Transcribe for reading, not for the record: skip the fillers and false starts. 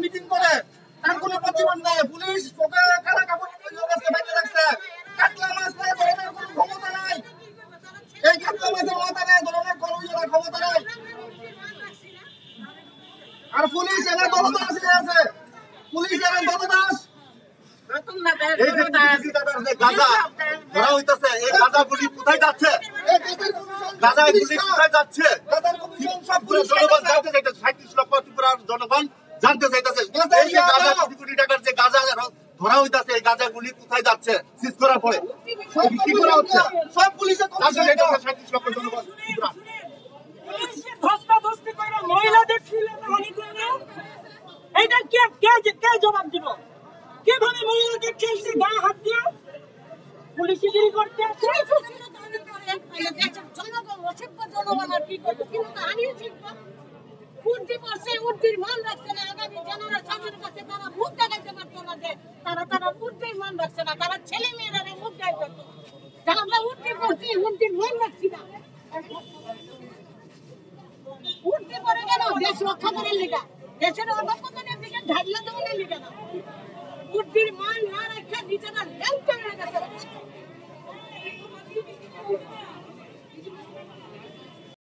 Meeting করে তার কোনো প্রতিবাদ নাই। পুলিশ ওকে কালা কাপড় রাখছে, কাতলা মাছ নাই ধরনের কোনো ক্ষমতা নাই। এই কাতলা মাছের মাথা নেই ধরনের কোনো ক্ষমতা নাই। আর পুলিশ এনে দলদাস আছে, পুলিশ এনে দলদাস। কোথায় যাচ্ছে? জনগণ জানতে চাইতেছে এই যে গাঁজা কোটি কোটি টাকার যে গাঁজা ধরা হইতাছে, এই গাঁজা গুলি কোথায় যাচ্ছে? সিজ করার পরে কি করা হচ্ছে? সব পুলিশে 37 লক্ষ জনগণ মহিলাদের ছিল এইটা কে জবাব দিব? কিভাবে মহিলাদের চলছে গা হাত দিয়ে পুলিশগিরি করতে আছে? জনগণ আর কি করবে? কিন্তু হারিয়ে শিখবো উর্দি পড়ছে, উর্দির মান রাখছে না। আগামী জেনারেশনের কাছে তারা মুখ দেখাইতে পারতো না যে তারা উর্দির মান রাখছে না। তারা ছেলে মেয়েরা মুখ দেখাইতে পড়ছে উর্দির মান রাখছি না উর্দি পরে কেন দেশ রক্ষা করার লেগা দেশের অধঃপতনের দিকে ঢাকলা দেওয়ার লেগা না উর্দির মান না রাখা নিজেরা